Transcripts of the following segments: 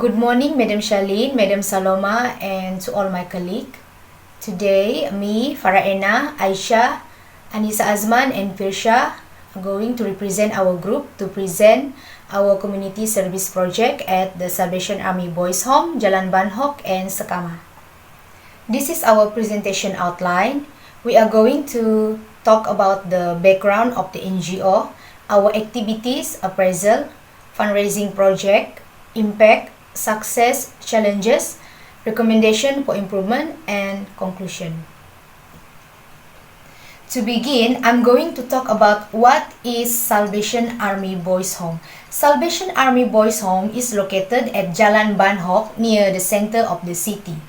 Good morning, Madam Charlene, Madam Saloma, and to all my colleagues. Today, me, Faraena, Aisha, Anissa Azman, and Firsha are going to represent our group to present our community service project at the Salvation Army Boys Home, Jalan Banhok, and Sekama. This is our presentation outline. We are going to talk about the background of the NGO, our activities, appraisal, fundraising project, impact, success, challenges, recommendation for improvement, and conclusion. To begin, I'm going to talk about what is Salvation Army Boys Home. Salvation Army Boys Home is located at Jalan Banhok near the center of the city.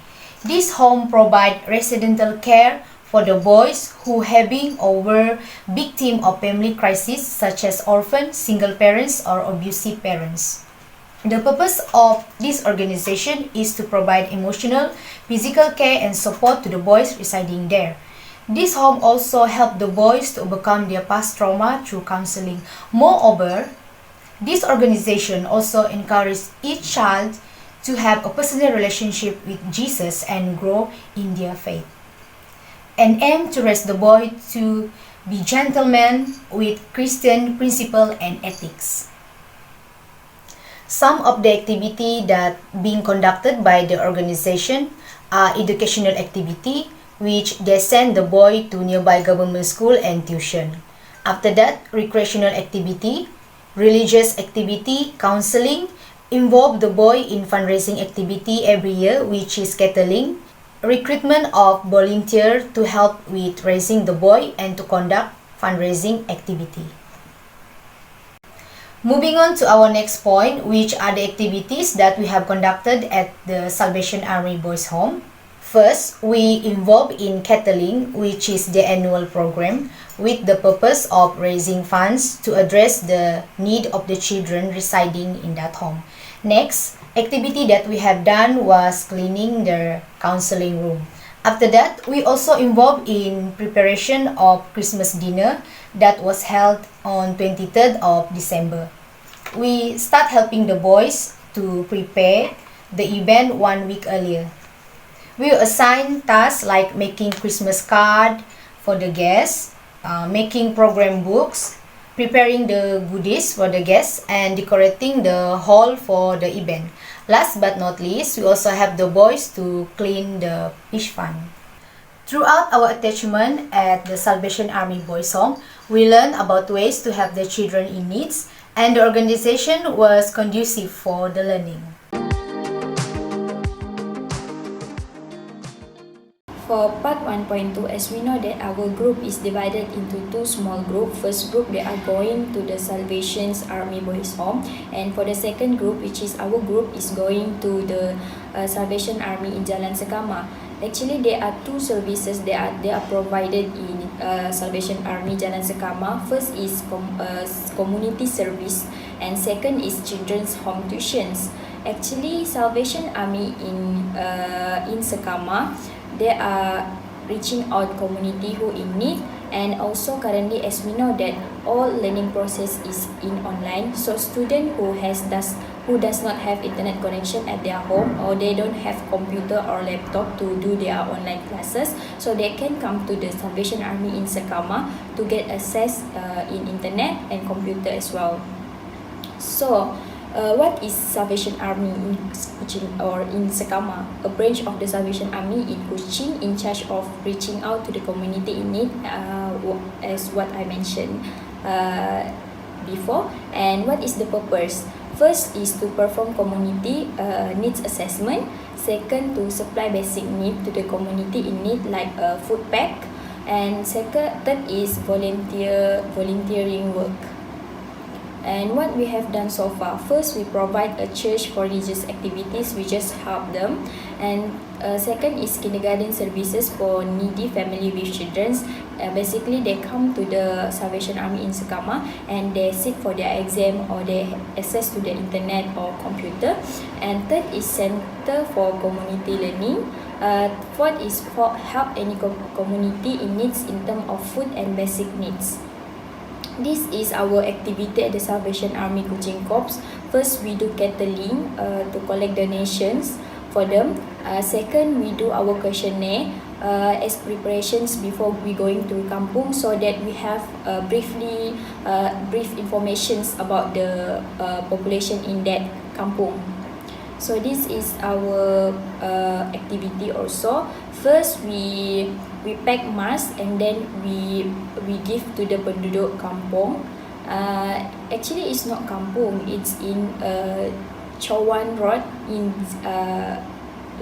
This home provides residential care for the boys who having or were victim of family crisis such as orphan, single parents, or abusive parents. The purpose of this organization is to provide emotional, physical care and support to the boys residing there. This home also helps the boys to overcome their past trauma through counseling. Moreover, this organization also encourages each child to have a personal relationship with Jesus and grow in their faith, and aim to raise the boy to be gentlemen with Christian principle and ethics. Some of the activity that being conducted by the organization are educational activity, which they send the boy to nearby government school and tuition. After that, recreational activity, religious activity, counseling, involve the boy in fundraising activity every year, which is cattling, recruitment of volunteer to help with raising the boy and to conduct fundraising activity. Moving on to our next point, which are the activities that we have conducted at the Salvation Army Boys Home. First, we involve in cattling, which is the annual program, with the purpose of raising funds to address the need of the children residing in that home. Next, activity that we have done was cleaning the counseling room. After that, we also involved in preparation of Christmas dinner that was held on 23rd of December. We start helping the boys to prepare the event 1 week earlier. We assign tasks like making Christmas card for the guests, making program books, preparing the goodies for the guests, and decorating the hall for the event. Last but not least, we also have the boys to clean the fish fund. Throughout our attachment at the Salvation Army Boys Home, we learned about ways to help the children in needs, and the organization was conducive for the learning. For part 1.2, as we know that our group is divided into two small groups. First group, they are going to the Salvation Army Boys Home, and for the second group, which is our group, is going to the Salvation Army in Jalan Sekama. Actually, there are two services they are provided in Salvation Army Jalan Sekama. First is community service, and second is children's home tuitions. Actually, Salvation Army in Sekama, they are reaching out community who in need, and also currently, as we know that all learning process is in online, so student who does not have internet connection at their home, or they don't have computer or laptop to do their online classes, so they can come to the Salvation Army in Sekama to get access in internet and computer as well. So what is Salvation Army in Kuching or in Sekama? A branch of the Salvation Army in Kuching in charge of reaching out to the community in need, as what I mentioned before. And what is the purpose? First is to perform community needs assessment. Second, to supply basic need to the community in need like a food pack. And third is volunteering work. And what we have done so far, first we provide a church for religious activities, we just help them. And second is kindergarten services for needy family with children. Basically, they come to the Salvation Army in Sekama and they sit for their exam, or they access to the internet or computer. And third is center for community learning. Fourth is for help any community in needs in terms of food and basic needs. This is our activity at the Salvation Army Kuching Corps. First, we do catering to collect donations for them. Second, we do our questionnaire as preparations before we going to kampung, so that we have brief informations about the population in that kampung. So this is our activity also. First, we pack mask and then we give to the penduduk kampung. Actually, it's not kampung. It's in Chowan Road in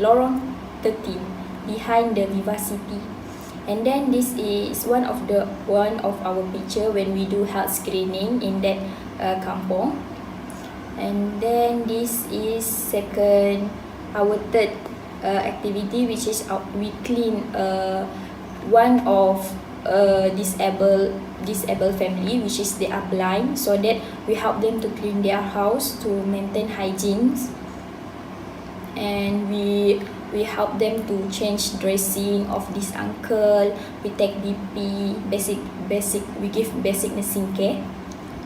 Lorong 13 behind the Viva City. And then this is one of our picture when we do health screening in that kampung. And then this is our third activity, which is we clean one of disabled family, which is they are blind, so that we help them to clean their house to maintain hygiene. And we help them to change dressing of this uncle. We take BP, basic we give basic nursing care.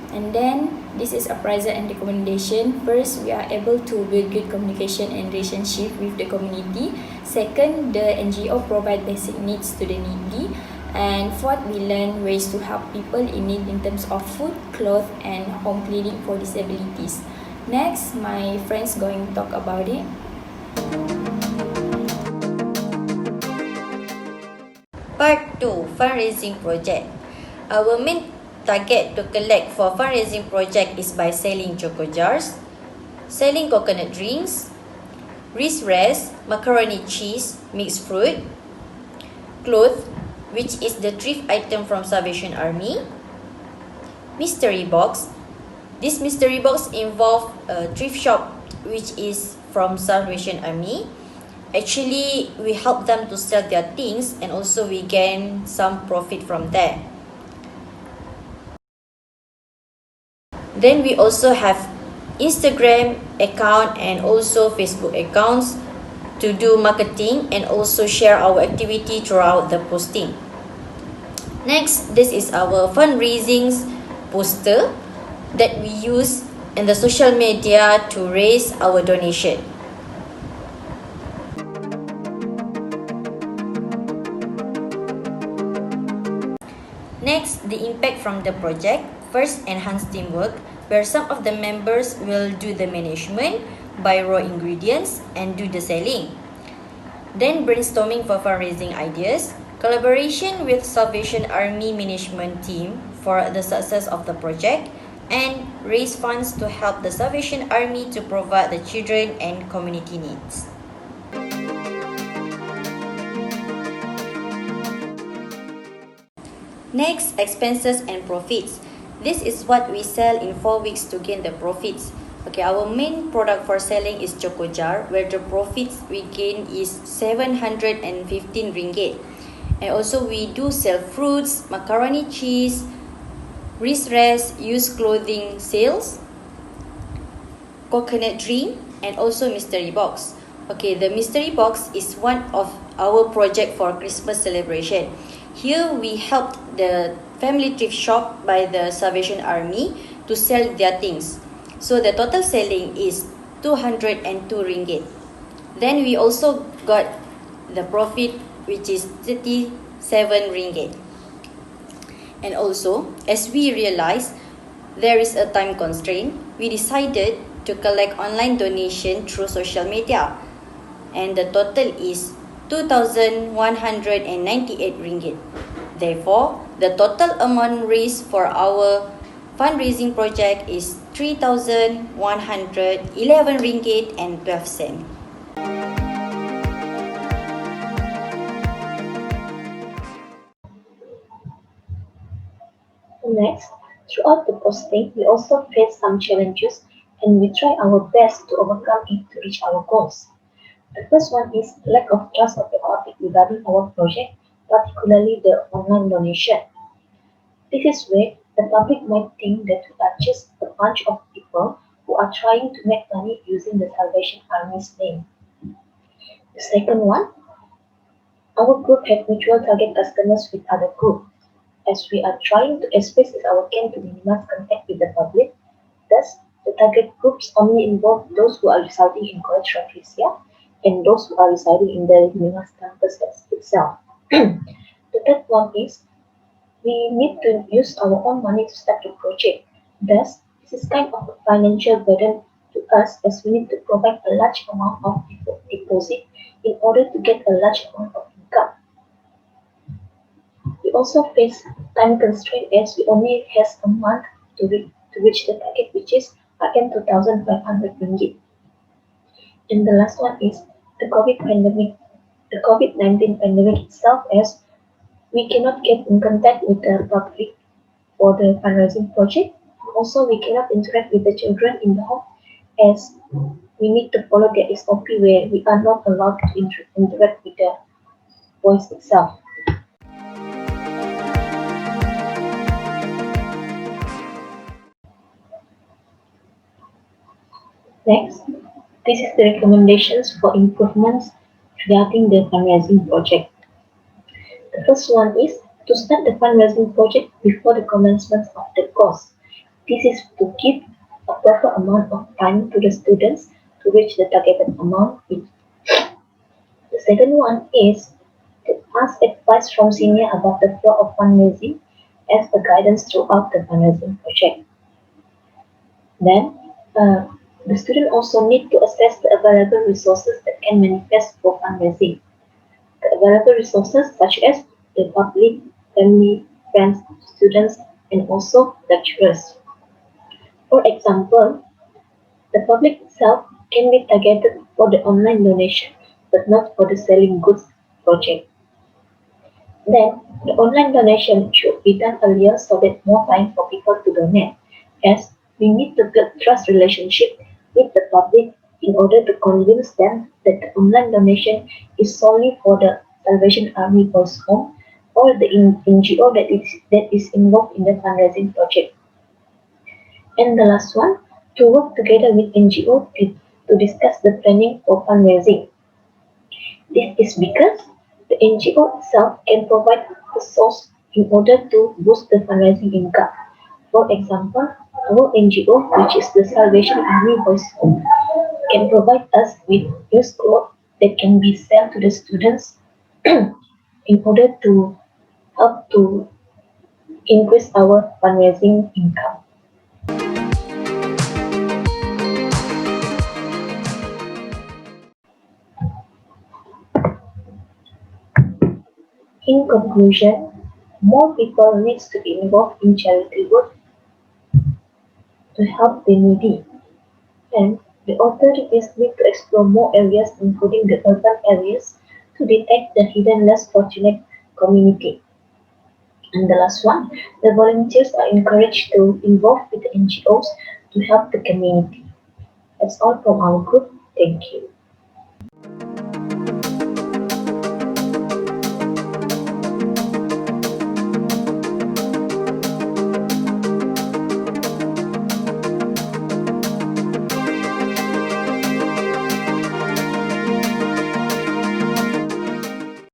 And then this is a present and recommendation. First, we are able to build good communication and relationship with the community. Second, the NGO provide basic needs to the needy. And fourth, we learn ways to help people in need in terms of food, clothes, and home cleaning for disabilities. Next, my friends going to talk about it. Part 2, Fundraising Project. Our main target to collect for fundraising project is by selling choco jars, selling coconut drinks, wrist rest, macaroni cheese, mixed fruit, cloth, which is the thrift item from Salvation Army, mystery box. This mystery box involve a thrift shop which is from Salvation Army. Actually, we help them to sell their things and also we gain some profit from there. Then we also have Instagram account and also Facebook accounts to do marketing and also share our activity throughout the posting. Next, this is our fundraising poster that we use in the social media to raise our donation. Next, the impact from the project. First, enhance teamwork, where some of the members will do the management, buy raw ingredients, and do the selling. Then, brainstorming for fundraising ideas, collaboration with Salvation Army management team for the success of the project, and raise funds to help the Salvation Army to provide the children and community needs. Next, expenses and profits. This is what we sell in 4 weeks to gain the profits. Okay, our main product for selling is choco jar, where the profits we gain is 715 ringgit. And also we do sell fruits, macaroni cheese, wrist rest, used clothing sales, coconut drink, and also mystery box. Okay, the mystery box is one of our project for Christmas celebration. Here we helped the family thrift shop by the Salvation Army to sell their things. So the total selling is 202 ringgit. Then we also got the profit, which is 37 ringgit. And also, as we realized there is a time constraint, we decided to collect online donation through social media. And the total is 2,198 ringgit. Therefore, the total amount raised for our fundraising project is 3,111 ringgit and 12 cents. Next, throughout the posting, we also face some challenges and we try our best to overcome it to reach our goals. The first one is lack of trust of the public regarding our project, particularly the online donation. This is where the public might think that we are just a bunch of people who are trying to make money using the Salvation Army's name. The second one, our group have mutual target customers with other group. as we are trying to express our can to minimize contact with the public. Thus, the target groups only involve those who are residing in College Rafflesia and those who are residing in the UNIMAS campus itself. The third one is we need to use our own money to start the project. Thus, this is kind of a financial burden to us as we need to provide a large amount of deposit in order to get a large amount of income. We also face time constraint as we only has a month to reach the target which is RM 2,500. And the last one is the COVID pandemic, the COVID-19 pandemic itself as we cannot get in contact with the public for the fundraising project. Also, we cannot interact with the children in the home as we need to follow the SOP where we are not allowed to interact with the voice itself. Next, this is the recommendations for improvements regarding the fundraising project. The first one is to start the fundraising project before the commencement of the course. This is to give a proper amount of time to the students to reach the targeted amount. The second one is to ask advice from senior about the flow of fundraising as a guidance throughout the fundraising project. Then, the student also need to assess the available resources that can manifest for fundraising. The available resources such as the public, family, friends, students, and also lecturers. For example, the public itself can be targeted for the online donation but not for the selling goods project. Then, the online donation should be done earlier so that more time for people to donate, as we need to build trust relationship with the public in order to convince them that the online donation is solely for the Salvation Army Boys Home or the NGO that is involved in the fundraising project. And the last one, to work together with NGO to discuss the planning for fundraising. This is because the NGO itself can provide the source in order to boost the fundraising income. For example, our NGO, which is the Salvation Army Boys Home, can provide us with used clothes that can be sold to the students in order to help to increase our fundraising income. In conclusion, more people needs to be involved in charity work to help the needy, and the authorities need to explore more areas including the urban areas to detect the hidden less fortunate community. And the last one, the volunteers are encouraged to involve with the NGOs to help the community. That's all from our group. Thank you.